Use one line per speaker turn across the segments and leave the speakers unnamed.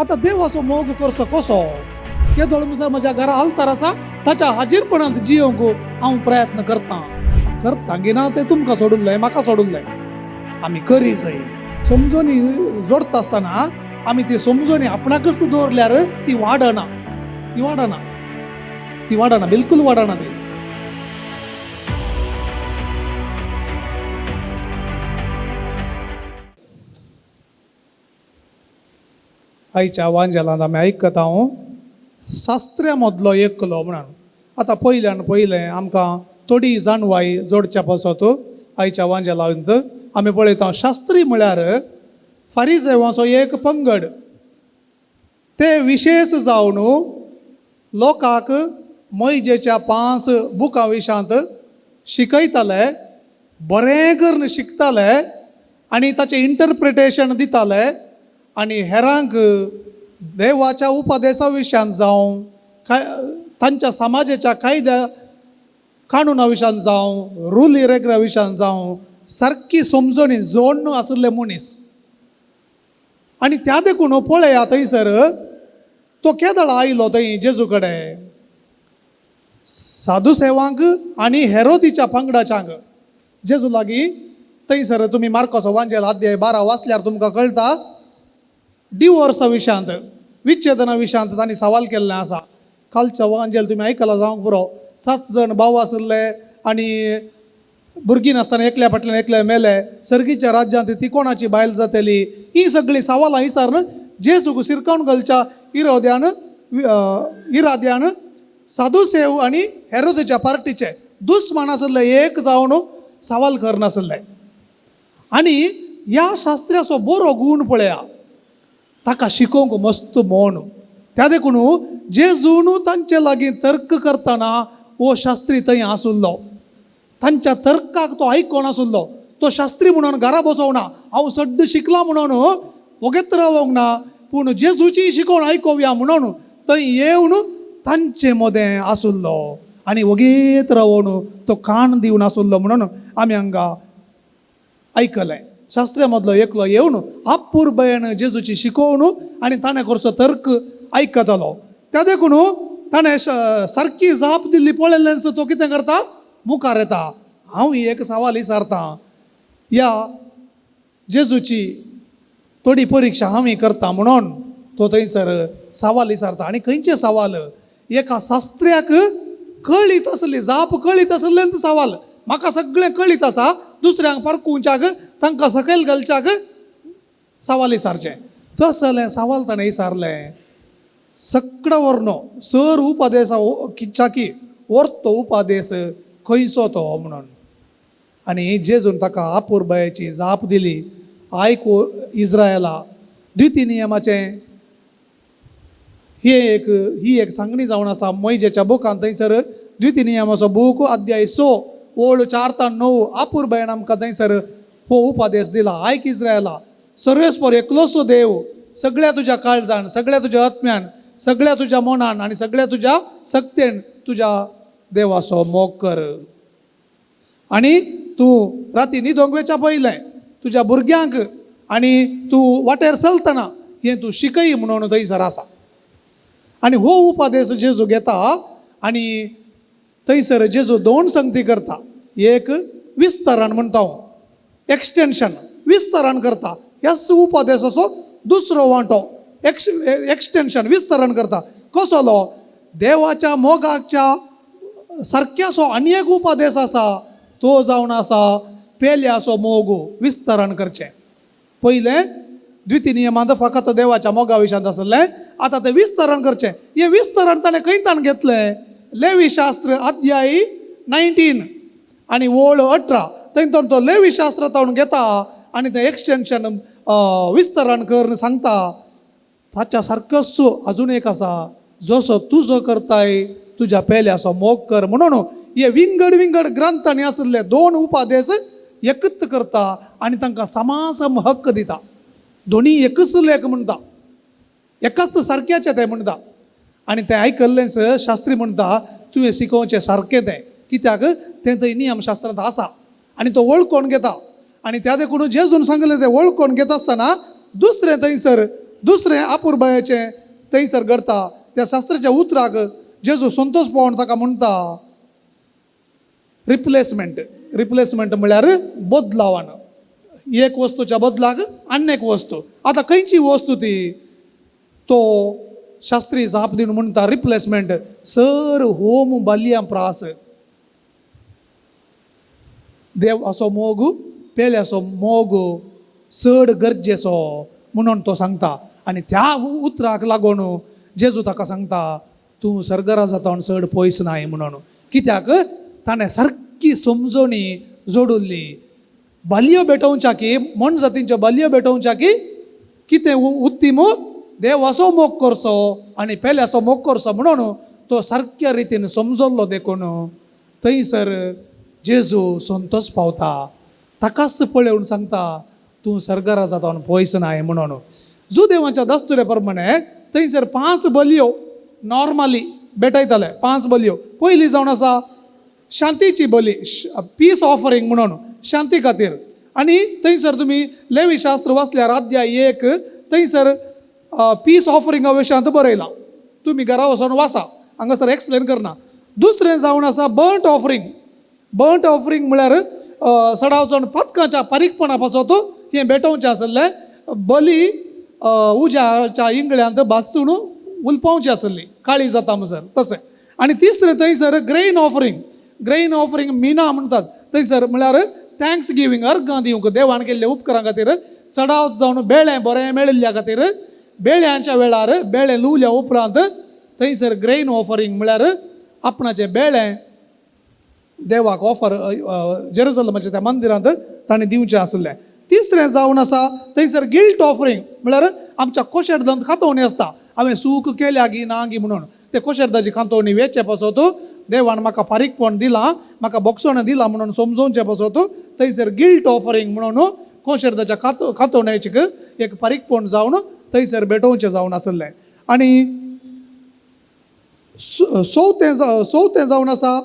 आता देवाचो मोग करचो कसो केदोळ मुसर म्हज्या घरा आलतार आसा ताच्या हाजीरपणांत जियोंक हांव प्रयत्न करता गिना तें तुमकां सोडूंक म्हाका सोडूंक आमी करी जाय समजोनी जोडता आसतना आमी ती समजोनी आपणाकच दवरल्यार ती वाडना बिलकुल वाडना ती. आयच्या वांजेलांत आमी आयकता हांव शास्त्र्या मदलो एकलो म्हणून. आतां पयलें आमकां थोडी जाणवाय जोडच्या पासत आयच्या वांजेलांत आमी पळयता शास्त्री म्हळ्यार फारिझेवाचो एक पंगड. ते विशेश जावन लोकांक मोइजेच्या 5 बुकां विशांत शिकयताले, बरें करून शिकताले आनी ताचें इंटरप्रिटेशन दिताले आनी हेरांक देवाच्या उपदेशा विशयान जावं तांच्या समाजाच्या कायद्या कानुना विशयान जावं रूल रेग्रा विशयान जावं सारकी समजोनी जोडून आसले मनीस. आनी त्या देखून पळया थंयसर तो केदळ आयलो थंय जेजू कडेन साधू सेवांक आनी हेरोदीच्या पंगडाच्यांक. जेजू लागीं थंयसर तुमी मार्कोचो वांजेल अध्याय 12 वाचल्यार तुमकां कळटा डिवोर्सा विशयांत विच्छेदना विशयांत तांणी सवाल केल्लें आसा. कालच्या वांजेल तुमी आयकला जावंक पुरो 7 जण भाव आसले आनी भुरगीं नासतना एकल्या फाटल्यान एकले मेले, सर्गीच्या राज्यांत ती कोणाची बायल जातली, ही सगळीं सवालां विचारून जेजूक सिरकावन घालच्या इराद्यान साधू सेव आनी हेरोदेच्या पार्टीचे दुस्मान आसले एक जावन सवाल करनासले. आनी ह्या शास्त्राचो बरो गूण पळया, ताका शिकोवंक मस्त मोन. त्या देखून जेजून तांचे लागीं तर्क करतना हो शास्त्री थंय आसुल्लो. तांच्या तर्काक तो आयकोन आसुल्लो. तो शास्त्री म्हणून घरा बसोवना, हांव सड्ड शिकला म्हणून वगेत रावोंक ना, पूण जेजूची शिकोवन आयकोवया म्हणून थंय येवन तांचे मदें आसुल्लो आनी वगेत रावून तो कान दिवन आसुल्लो म्हणून आमी हांगा आयकलें. शास्त्र्या मदलो एकलो येवन आपुरबायेन जेजूची शिकोवन आनी ताणें कसो तर्क आयकतालो. त्या देखून ताणें सारकी जाप दिल्ली पळयलें तो कितें करता, मुखार येता. हांव ही एक सवाल विचारतां, ह्या जेजूची थोडी परीक्षा हांव करता म्हणून तो थंयसर सवाल विचारता. आनी खंयचे सवाल, एका शास्त्र्याक कळीत आसली जाप कळीत आसलें सवाल. म्हाका सगळें कळीत आसा, दुसऱ्यांक परकुवच्याक तांकां सकयल घालच्याक सवाल विचारचे. तसलें सवाल ताणें विचारलें. सगळो वर्णो सर उपदेशा की वर्तो उपदेश खंयचो तो म्हणून. आनी जेजून ताका आपुरबायेची जाप दिली, आयको इस्रायला द्वितीय नियमाचें ही एक सांगणी जावन आसा मोइजेच्या बुकांत. थंयसर द्वितीय नियमाचो बूक अध्याय 6 ओळ 4 ते 9 आपुरबायेन आमकां थंयसर हो उपदेश दिला. आयक इस्रायला, सर्वेस्पर एकलोसो देव सगळ्या तुज्या काळजान, सगळ्या तुज्या आत्म्यान, सगळ्या तुज्या मनान आनी सगळ्या तुज्या सक्तेन तुज्या देवाचो मोग कर. आनी तूं राती न्हिदोंक वेच्या पयलें तुज्या भुरग्यांक आनी तूं वाटेर चलतना हें तूं शिकय म्हणून थंयसर आसा. आनी हो उपदेश जेजू घेता आनी थंयसर जेजू 2 संगती करता. एक विस्तारण म्हणटा हांव, एक्सटेंशन विस्तारण करता. ह्याच उपदेशाचो दुसरो वांटो एक्सटेंशन विस्तारण करता. कसलो, देवाच्या मोगाच्या सारक्याचो आनी एक उपदेश आसा, तो जावन आसा पेल्याचो मोग विस्तारण करचें. पयलें द्वितीय नियमांत फकत देवाच्या मोगा विशयांत आसलें, आतां तें विस्तारण करचें. हें विस्तारण ताणें खंयच्यान घेतलें, लेवी शास्त्र अध्याय 19 आनी ओळ 18 थंयतून तो लेवी शास्त्र ताणून घेता आनी तें एक्सटेंशन विस्तारण करून सांगता. ताच्या सारकोच अजून एक आसा, जसो तुजो करताय तुज्या पेल्याचो मोग कर म्हणून. हे विंगड ग्रंथांनी आसले 2 उपदेश एकत्र करता आनी तांकां समासम हक्क दिता. दोनी एकच लेख म्हणटा, एकाच सारक्याचें तें म्हणटा. आनी तें आयकल्लेंच शास्त्री म्हणटा तुवें शिकोवचें सारकें तें, कित्याक तें थंय नियमशास्त्रांत आसा आनी तो वळखून घेता. आनी त्या देखून जेजून सांगलें तें वळखून घेता आसतना दुसरें थंयसर दुसरें आपुरबायेचें थंयसर घडता. त्या शास्त्राच्या उतराक जेजू संतोश पावोन ताका म्हणटा रिप्लेसमेंट म्हळ्यार बदलावण. एक वस्तूच्या बदलाक आनी एक वस्तू. आतां खंयची वस्तू ती? तो शास्त्री जाप दिवन म्हणटा रिप्लेसमेंट. सर होम बालयां प्रास. देव असो मोग पेल्यासो मोग चड गरजेचो म्हणून तो सांगता. आनी त्या उतराक लागून जेजू ताका सांगता तूं सर्गराजांत चड पयस नाय म्हणून. कित्याक ताणें सारकी समजोणी जोडुल्ली. बाल्य भेटोवच्याकी म्हण जातींच्यो बाल्य भेटोवच्याकी कितें उत्तीम देवाचो मोग करचो आनी पेल्याचो मोग करचो म्हणून तो सारक्या रितीन समजल्लो देखून थंयसर जेजू संतोश पावता. ताकाच पळोवन सांगता तूं सर्गराजांत पयस नाय म्हणून. जुदेवांच्या दस्तुरे प्रमाणे थंयसर 5 बलयो नॉर्मली भेटयताले. 5 बलयो. पयली जावन आसा शांतीची बली, पीस ऑफरिंग म्हणून, शांती खातीर. आनी थंयसर तुमी लेवी शास्त्र वाचल्यार अध्याय 1 थंयसर पीस ऑफरिंगा विशयांत बरयलां. तुमी घरा वचून वाचा, हांगासर एक्सप्लेन करना. दुसरें जावन आसा बर्ंट ऑफरिंग. बर्ंट ऑफरिंग म्हळ्यार सडा वचून पथकाच्या पारीकपणा पासत हें भेटोवचें आसलें. बली उज्याच्या इंगळ्यांत भासून उलपावची आसली, काळी जाता म्हणसर तशें. आनी तिसरें थंयसर ग्रेन ऑफरिंग मिना म्हणटात थंयसर, म्हळ्यार थँक्स गिवींग, अर्गां दिवंक देवान केल्ल्या उपकारां खातीर. सडावत जावन बेळें बरें मेळिल्ल्या खातीर बेळ्यांच्या वेळार बेळें लुवल्या उपरांत थंयसर ग्रेन ऑफरिंग म्हळ्यार आपणाचें बेळें देवाक ऑफर जेरुसलेमाच्या त्या मंदिरांत ताणें दिवचें आसलें. तिसरें जावन आसा थंयसर गिल्ट ऑफरिंग म्हळ्यार आमच्या कोशेरदांत खातवणी आसता. हांवें सूख केल्या गी ना गी म्हणून ते कोशेरदाची खातवणी वेचे पासत देवान म्हाका फारीकपण दिलां, म्हाका बोगसण दिलां म्हणून समजोवचें पासत थंयसर गिल्ट ऑफरिंग म्हणून कोशेरदाच्या खातवणेचेक एक फारीकपण जावन थंयसर भेटोवचें जावन आसलें. आनी चवथें जावन आसा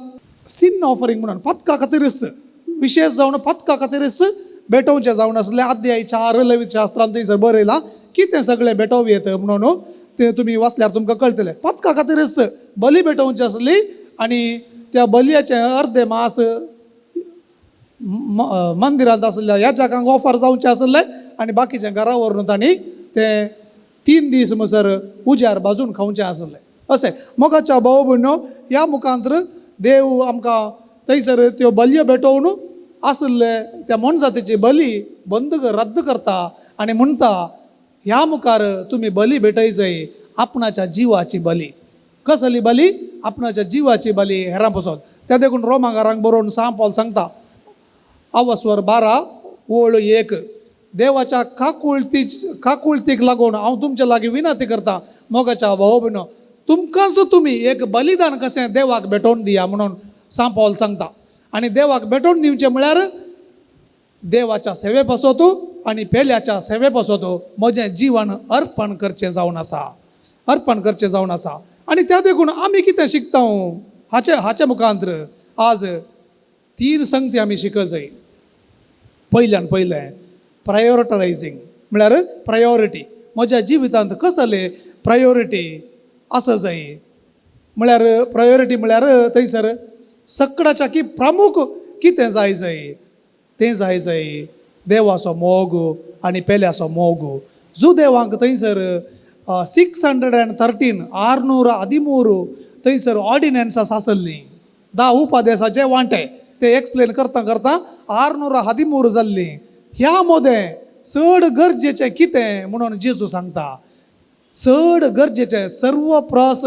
सिन ऑफरिंग म्हणून, पथका खातीरच विशेश जावन पथका खातीरच भेटोवचें जावन आसलें. अध्याय 4 लेवीत शास्त्रांत थंयसर बरयलां कितें सगळें भेटोवयेत म्हणून. तें तुमी वाचल्यार तुमकां कळटलें. पथका खातीरच बली भेटोवची आसली आनी त्या बलयाचें अर्धे मास मंदिरांत आसलेल्या ह्या जगांक ऑफर जावचें आसलें आनी बाकीचें घरा व्हरून तांणी तें 3 दीस म्हणसर उज्यार भाजून खावचें आसलें. अशें मोगाच्या भाव भयणो, ह्या मुखांतर देव आमकां थंयसर त्यो बलयो भेटोवन आसले त्या मनजातीची बली बंद रद्द करता आनी म्हणटा ह्या मुखार तुमी बली भेटयचय आपणाच्या जिवाची बली. कसली बली? आपणाच्या जिवाची बली हेरां पासून. त्या देखून रोमाकारांक बरोवन सा पौल सांगता अवस्वर 12 ओळ 1 देवाच्या काकुळतीक लागून हांव तुमच्या लागीं विनंती करता मोगाच्या भाव भयणो, तुमकांच तुमी एक बलिदान कशें देवाक भेटोवन दिया म्हणून सा पौल सांगता. आनी देवाक भेटोवन दिवचें म्हळ्यार देवाच्या सेवे पासत आनी पेल्याच्या सेवे पासत म्हजें जीवन अर्पण करचें जावन आसा. आनी त्या देखून आमी कितें शिकता हाचे मुखांतर आज 3 संगती आमी शिकत जाय. पयल्यान पयलें प्रायोरिटायझींग म्हळ्यार प्रायोरिटी. म्हज्या जिवितांत कसले प्रायोरिटी आसा जाय म्हळ्यार प्रायोरिटी म्हळ्यार थंयसर सगळ्याच्या की प्रमुख कितें जाय तें जाय देवाचो मोग आनी पेल्याचो मोग. जो देवांक थंयसर 613 थंयसर ऑर्डिनन्सास आसलीं 10 उपादेसाचे वांटे ते एक्सप्लेन करता 613 जाल्लीं. ह्या मदें चड गरजेचें कितें म्हणून जेजू सांगता. चड गरजेचें सर्व प्रस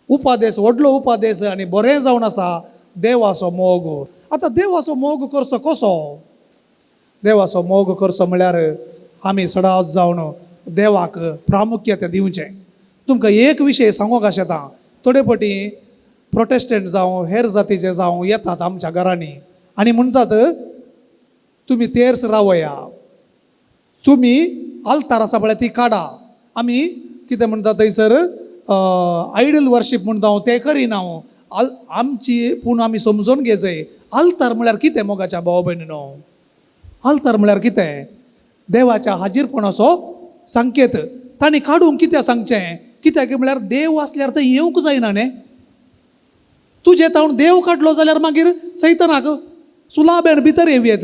उपादेस, व्हडलो उपादेस आनी बरें जावन आसा देवाचो मोग. आतां देवाचो मोग करचो कसो? देवाचो मोग करचो म्हळ्यार आमी सदांच जावन देवाक प्रामुख्यता दिवचें. तुमकां एक विशय सांगूंक आशेता. थोडे फावटी प्रोटेस्टंट जावं हेर जातीचे जावं येतात आमच्या घरांनी आनी म्हणटात तुमी तेर्स रावया, तुमी आल्तार आसा पळय ती काडा. आमी कितें म्हणटा थंयसर आयडल वर्शीप म्हणटा हांव तें करिना हांव आमची. पूण आमी समजून घे जाय आल्तार म्हळ्यार कितें मोगाच्या भाव भयणीनो. आल्तार म्हळ्यार कितें? देवाच्या हाजीरपणाचो संकेत. तांणी काडूंक कित्याक सांगचें, कित्याक म्हळ्यार देव आसल्यार थंय येवंक जायना न्ही. तुजे तावन देव काडलो जाल्यार मागीर सैतानाक सुलाबेन भितर येवयेत.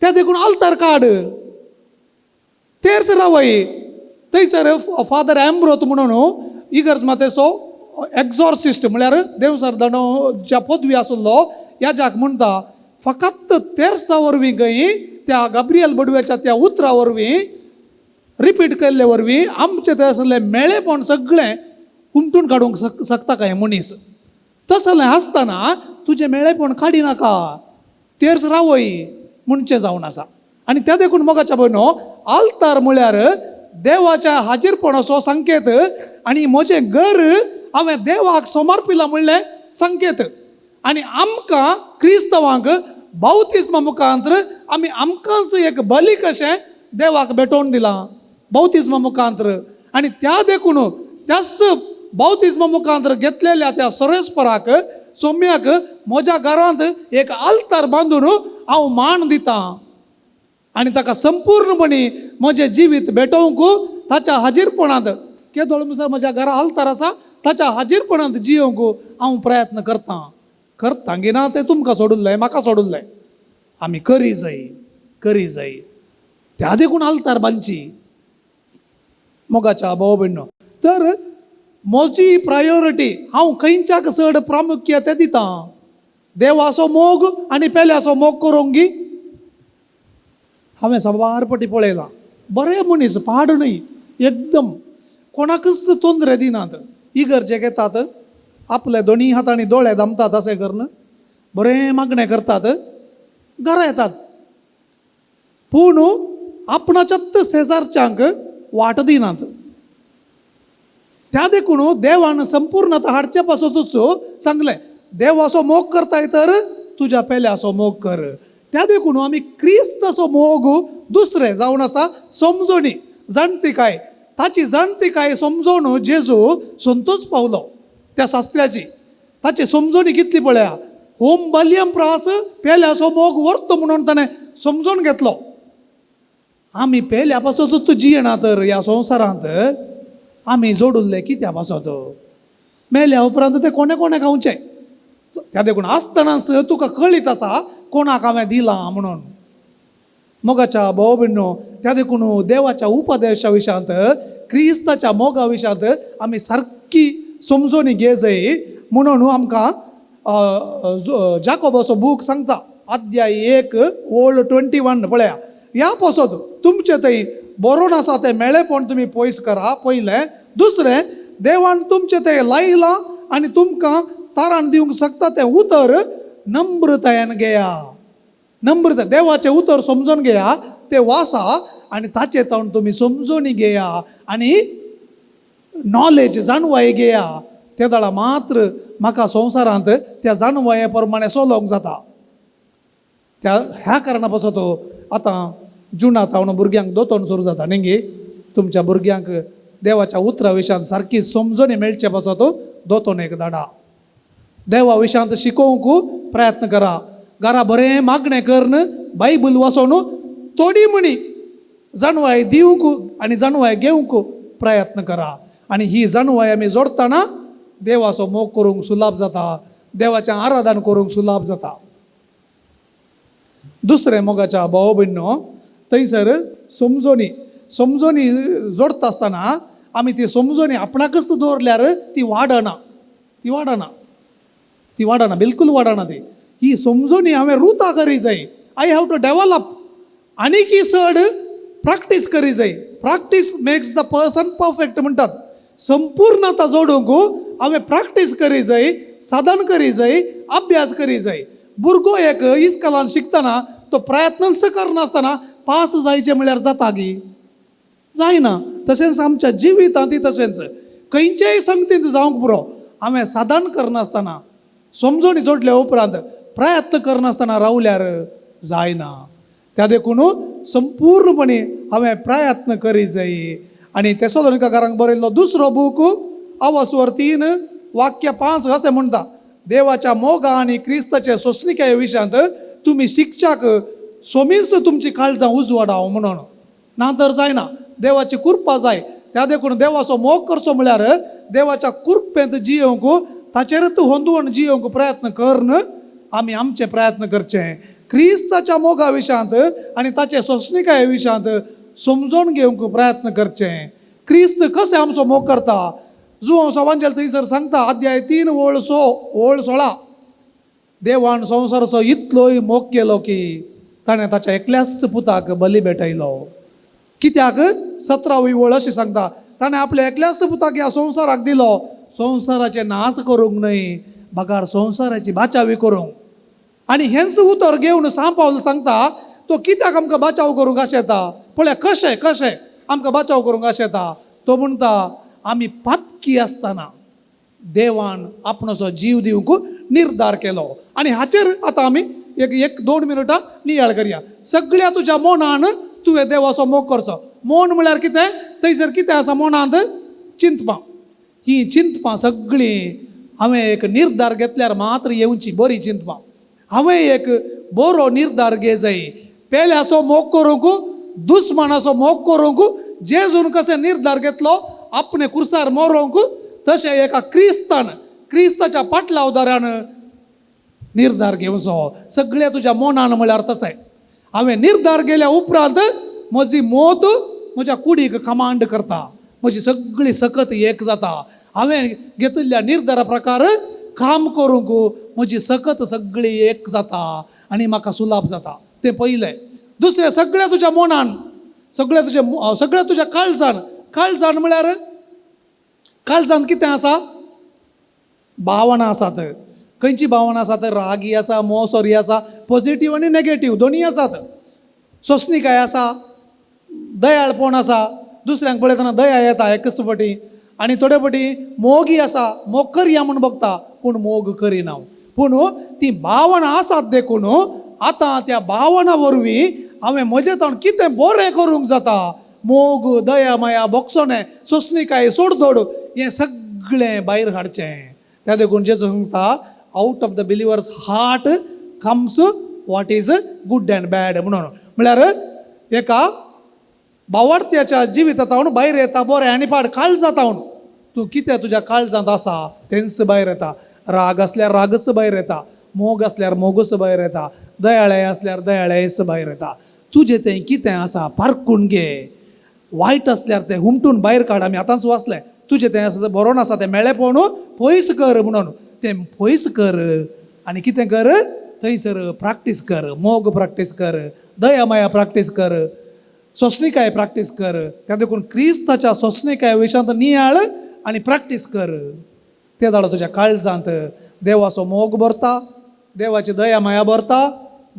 त्या देखून आल्तार काड, तेर्स रावय. थंयसर फादर एम्ब्रोत म्हणून इगर्ज मातेचो एक्झॉर्सिस्ट म्हळ्यार देवसरदानाच्या पदवी आसलो ह्याच्याक म्हणटा, फकत तेर्सा वरवीं खंय त्या गाब्रियल बडव्याच्या त्या उतरा वरवीं रिपीट केल्ले वरवीं आमचे ते असले मेळेपण सगळें हुमटून काडूंक शकता काय मनीस. तसलें आसतना तुजें मेळेपण काडी नाका, तेर्स रावय म्हणचें जावन आसा. आनी त्या देखून मोगाच्या भयणो, आल्तार म्हळ्यार देवाच्या हाजीरपणाचो संकेत आनी म्हजें घर हांवें देवाक समर्पिलां म्हणलें संकेत. आनी आमकां क्रिस्तवांक बावतिस्मा मुखांतर आमी आमकांच एक बली कशें देवाक भेटोवन दिलां बावतिस्मा मुखांतर. आनी त्या देखून त्याच बावतिस्मा मुखांतर घेतलेल्या त्या सोरेस्पराक सोम्याक म्हज्या घरांत एक आल्तार बांदून हांव मान दितां आनी ताका संपूर्णपणी म्हजें जिवीत भेटोवंक ताच्या हाजीरपणांत केदोळ म्हणसर म्हज्या घरा आल्तार आसा ताच्या हाजीरपणांत जियोंक हांव प्रयत्न करतां. करतां ना तें तुमकां सोडुल्लें, म्हाका सोडुल्लें. आमी करी जाय. त्या देखून आल्तार बांदची मोगाच्या भाव भयणो. तर म्हजी प्रायोरिटी हांव खंयच्याक चड प्रामुख्यते दितां, देवाचो मोग आनी पेल्याचो मोग करूंक गी. हांवें सवार पटी पळयलां, बरे मनीस, पाड न्हय, एकदम कोणाकच तोंदरे दिनात. इगर्जेक येतात, आपले दोनी हातांनी दोळे दामतात, अशें करून बरें मागणें करतात, घरा येतात. पूण आपणाच्याच शेजारच्यांक वाट दिनात. त्या देखून देवान संपूर्णता हाडचे पासूनच सांगलें, देवाचो मोग करताय तर तुज्या पेल्याचो मोग कर. त्या देखून आमी क्रिस्ताचो मोग दुसरें जावन आसा समजोनी, जाणतिकाय. ताची जाणतिकाय समजोवन जेजू संतोश पावलो त्या शास्त्र्याची. ताची समजोनी कितली पळया, होम बाल्यम प्रास पेल्याचो मोग व्हरतो म्हणून ताणें समजून घेतलो. आमी पेल्या पासूनच जियेना तर ह्या संवसारांत आमी जोडुल्ले कित्या पासत, मेल्या उपरांत ते कोणे कोणे खावचें. त्या देखून आसतनाच तुका कळीत आसा कोणाक हांवें दिलां म्हणून. मोगाच्या भाव भयणो, त्या देखून देवाच्या उपदेशा विशयांत, क्रिस्ताच्या मोगा विशयांत आमी सारकी समजोनी घे जाय म्हणून आमकां जाकोबाचो बूक सांगता, अध्याय 1 ओळ 21 पळया. ह्या पासत तुमचे थंय बरोवन आसा तें मेळेपण तुमी पयस करा पयलें. दुसरें, देवान तुमचें तें लायलां आनी तुमकां तारण दिवंक शकता तें उतर नम्रतायेन घेया. नम्रता, देवाचें उतर समजून घेया, तें वाचा आनी ताचे तावन तुमी समजोनी घेया आनी नॉलेज, जाणवाय घेया. त्या दाळा मात्र म्हाका संवसारांत त्या जाणवाये प्रमाणे चलोवंक जाता. ह्या कारणा पासत आतां जुनांत हांव भुरग्यांक दोतोन सुरू जाता न्ही गे. तुमच्या भुरग्यांक देवाच्या उतरा विशयांत सारकी समजोनी मेळचे पासत दोतोन एक धाडा. देवा विशयांत शिकोवंक प्रयत्न करा. घरा बरें मागणें करन बायबल वाचून थोडी म्हणी जाणवाय दिवंक आनी जाणवाय घेवंक प्रयत्न करा. आनी ही जाणवाय आमी जोडटना देवाचो मोग करूंक सुलाभ जाता, देवाचें आराधन करूंक सुलाभ जाता. दुसरें मोगाच्या भाव भयणो, थंयसर समजोनी जोडता आसतना आमी ती समजोनी आपणाकच दवरल्यार ती वाडना, बिलकूल वाडना. ती ही समजोनी हांवें रुता करी जाय. I have to develop. आनी की चड प्रॅक्टीस करी जाय. Practice makes the person perfect म्हणटात. संपूर्णता जोडूंक हांवें प्रॅक्टीस करी जाय, साधन करी जाय, अभ्यास करी जाय. भुरगो एक इस्कॉलान शिकतना तो प्रयत्नच करनासतना पास जायचें म्हळ्यार जाता गी, जायना. तशेंच आमच्या जिवितांत तशेंच खंयचेय संगतींत जावंक पुरो हांवें साधन करनासतना, समजोनी जोडल्या उपरांत प्रयत्न करनासतना रावल्यार जायना. त्या देखून संपूर्णपणे हांवें प्रयत्न करी जाय. आनी तेसलोनिकाकारांक बरयल्लो दुसरो बूक अवस्वर 3 वाक्य 5 अशें म्हणटा, देवाच्या मोगा आनी क्रिस्ताचे सोंसणिके विशयांत तुमी शिक्षाक सोमीच तुमची काळजां उजवाडाव म्हणून. ना तर जायना. देवाची कृपा जाय. त्या देखून देवाचो मोग करचो म्हळ्यार देवाच्या कृपेंत जियोंक ताचेरच होंदून जियोंक प्रयत्न करन आमी आमचे प्रयत्न करचे. क्रिस्ताच्या मोगा विशांत आनी ताचे सोंसणिकाये विशांत समजून घेवंक प्रयत्न करचे. क्रिस्त कशें आमचो मोग करता जुओ सवांजल थंयसर सांगता अध्याय 3 ओळ 16 देवान संवसाराचो इतलोय मोग केलो की ताणें ताच्या एकल्याच पुताक बली भेटयलो. कित्याक 17वी ओळ अशी सांगता ताणें आपल्या एकल्याच पुताक ह्या संवसाराक दिलो संवसाराचे नाश करूंक न्हय बगार संवसाराची बाचावी करूंक. आनी हेंच उतर घेवन सांपावल सांगता तो कित्याक आमकां बचाव करूंक आशेता पळय कशें कशें आमकां बचाव करूंक आशेता. तो म्हणटा आमी पातकी आसतना देवान आपणोचो जीव दिवंक निर्धार केलो. आनी हाचेर आतां आमी एक 2 मिनटां नियाळ करया. सगळ्या तुज्या मनान तुवें देवाचो मोग करचो. मोन म्हळ्यार कितें थंयसर कितें आसा मनांत चिंतपां. ही चिंतपां सगळीं हांवें एक निर्धार घेतल्यार मात्र येवची बरी चिंतपां. हांवें एक बरो निर्धार घे जाय. पेल्याचो मोग करूंक दुस्मनाचो मोग करूंक जेजून कशें निर्धार घेतलो आपणे कुर्सार मरोंक तशें एका क्रिस्ताच्या पाटलावदारान निर्धार घेवचो. सगळ्या तुज्या मनान म्हळ्यार तशें हांवें निर्धार केल्या उपरांत म्हजी मोत म्हज्या कुडीक कमांड करता. म्हजी सगळी सकत एक जाता. हांवें घेतिल्ल्या निर्धारा प्रकार काम करूंक म्हजी सकत सगळी एक जाता आनी म्हाका सुलाभ जाता. तें पयलें. दुसरें सगळ्या तुज्या मनान सगळ्या तुज्या काळजान म्हळ्यार काळजांत कितें आसा भावना आसात. खंयची भावना आसात रागी आसा मोसोरी आसा पॉझिटीव आनी नेगेटीव दोनीय आसात. सोंसणिकाय आसा दयाळपण आसा दुसऱ्यांक पळयतना दया येता एकच फावटी आनी थोडे फावटी मोगी आसा मोग करया म्हूण बगता पूण मोग करिना. पूण ती भावना आसात देखून आतां त्या भावना वरवीं हांवें म्हजें तोंड कितें बरें करूंक जाता मोग दया माया बोगसोणें सोंसणिकाय सोडधोड हें सगळें भायर हाडचें. त्या देखून जेजू सांगता out of the believers heart comes what is good and bad म्हणून. म्हळ्यार एका भावार्थ्याच्या जिवितांत भायर येता बरें आनी पाड काळजांत तूं कितें तुज्या काळजांत आसा तेंच भायर येता. राग आसल्यार रागच भायर येता मोग आसल्यार मोगच भायर येता दयाळें आसल्यार दयाळेंच भायर येता. तुजें तें कितें आसा पारखून घे. वायट आसल्यार तें हुमटून भायर काड. आमी आतांच वाचलें तुजें तें आसा तें बरोवन आसा तें मेळ्ळेपण पयस कर म्हणून. तें पयस कर आनी कितें कर थंयसर प्रॅक्टीस कर. मोग प्रॅक्टीस कर दया माया प्रॅक्टीस कर सोंसणिकाय प्रॅक्टीस कर. त्या देखून क्रिस्ताच्या सोंसणिकाय विशांत नियाळ आनी प्रॅक्टीस कर. ते जाल्यार तुज्या काळजांत देवाचो मोग भरता देवाची दया माया भरता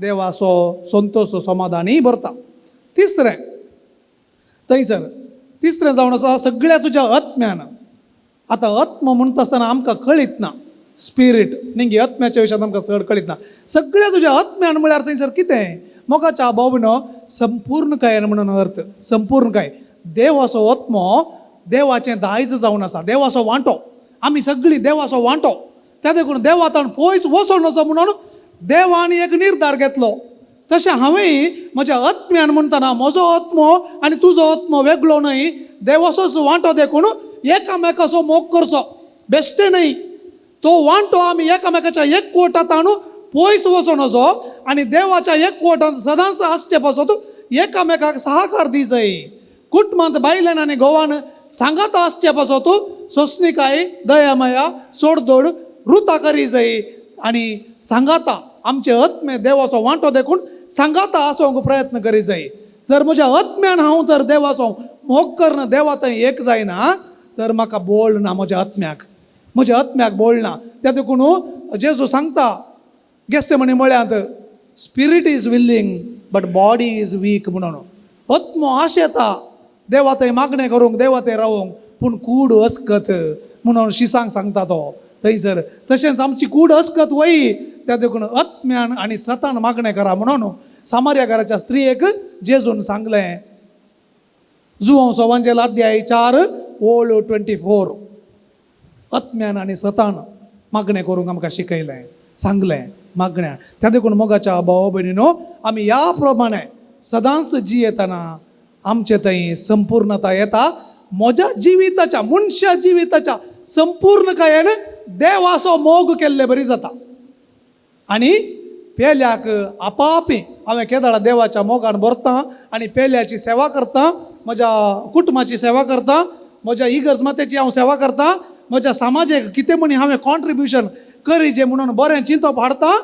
देवाचो संतोश समाधानय भरता. तिसरें जावन आसा सगळ्या तुज्या आत्म्यान. आतां आत्म म्हणटा आसतना आमकां कळीत ना स्पिरीट निंगे आत्म्याच्या विशयात आमकां चड कळीत ना. सगळ्या तुज्या आत्म्यान म्हळ्यार थंयसर कितें मोगाच्या भावनो संपूर्णकायेन म्हणून अर्थ. संपूर्णकाय देवाचो आत्मो देवाचें दायज जावन आसा देवाचो वांटो. आमी सगळीं देवाचो वांटो. त्या देखून देवातान पयस वचों नजो म्हणून देवान एक निर्धार घेतलो. तशें हांवेंय म्हज्या आत्म्यान म्हणटना म्हजो आत्मो आनी तुजो आत्मो वेगळो न्हय देवाचोच वांटो देखून एकामेकाचो मोग करचो बेश्टें न्हय. तो वांटो आमी एकामेकाच्या एकवटांत हाडून पयस वचों नजो आनी देवाच्या एकवटांत सदांच आसचे पासत एकामेकाक सहकार दी जाय. कुटुंबांत बायलेन आनी घोवान सांगात आसचे पासत सोंसणिकाय दया माया सोडधोड रुता करी जाय आनी सांगाता आमचे आत्मे देवाचो वांटो देखून सांगाता आसोंक प्रयत्न करी जाय. जर म्हज्या आत्म्यान हांव तर देवाचो मोग करना देवा थंय एक जायना तर म्हाका बोळ ना म्हज्या आत्म्याक बोळ ना. त्या देखून जेजू सांगता गेत्सेमनी म्हळ्यांत spirit is willing but body is weak म्हणून. आत्मो आशेता देवा थंय मागणें करूंक देवा थंय रावूंक पूण कूड अस्कत म्हणून शिसांक सांगता तो थंयसर. तशेंच आमची कूड अस्कत वय त्या देखून आत्म्यान आनी सतान मागणें करा म्हणून सामार्या घराच्या स्त्रियेक जेजून सांगलें. जुओ सवांजेल अध्याय 4 ओळ 24 आत्म्यान आनी सतान मागणें करूंक आमकां शिकयलें सांगलें मागण्यान. त्या देखून मोगाच्या भाव भयणीनो आमी ह्या प्रमाणे सदांच जियेतना आमचे थंय संपूर्णता येता म्हज्या जिविताच्या मनशा जिविताच्या संपूर्ण कायान देवाचो मोग केल्ले बरी जाता. आनी पेल्याक आपापी हांवें केदाळा देवाच्या मोगान भरतां आनी पेल्याची सेवा करतां, म्हज्या कुटुंबाची सेवा करतां, म्हज्या इगर्ज मातेची हांव सेवा करतां, म्हज्या समाजाक कितें म्हणी हांवें कॉन्ट्रिब्युशन करीचें म्हणून बरें चिंतप हाडटां.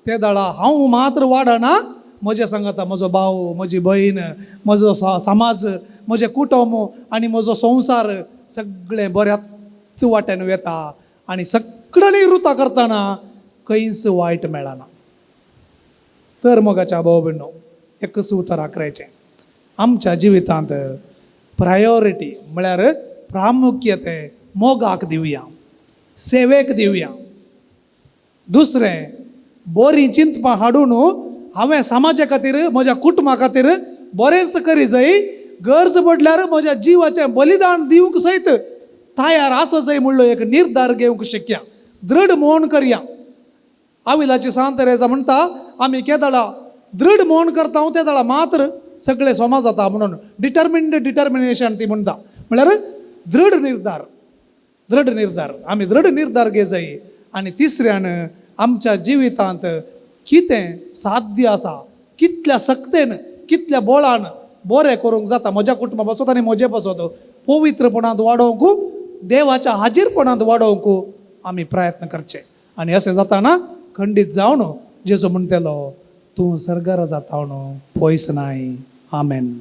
ते दाळा हांव मात्र वाडना, म्हजे सांगाता म्हजो भाव, म्हजी भयण, म्हजो समाज, म्हजें कुटुंब आनी म्हजो संवसार सगळें बऱ्याच वाट्यान वेता आनी सगळ्यांनी रुतां करतना खंयच वायट मेळना. तर मोगाच्या भाव भयणो, एकच उतर आखरायचें, आमच्या जिवितांत प्रायोरिटी म्हळ्यार प्रामुख्यते मोगाक दिवया, सेवेक दिवया. दुसरें, बरी चिंतपां हाडून हांवें समाजा खातीर, म्हज्या कुटुंबा खातीर बरेंच करी जाय. गरज पडल्यार म्हज्या जिवाचें बलिदान दिवंक सयत तयार आसा जाय म्हणलो एक निर्धार घेवंक शिकया, दृढ मोन करया. आविलाची सांत तेरेसा म्हणटा, आमी केदाळा दृढ मोन करता ते दाळा मात्र सगळे सोमा जाता म्हणून. डिटर्मिनेशन ती म्हणटा, म्हळ्यार दृढ निर्धार आमी दृढ निर्धार घे जाय. आनी तिसऱ्यान, आमच्या जिवितांत कितें साध्य आसा, कितल्या सक्तेन, कितल्या बळान बरें करूंक जाता म्हज्या कुटुंबा पासत आनी म्हजे पासत पवित्रपणांत वाडोवंक, देवाच्या हाजीरपणांत वाडोवंक आमी प्रयत्न करचे. आनी अशें जाताना खंडीत जावन जेजू म्हणटलो, तूं सर्गार जाता पयस नाय. आमेन.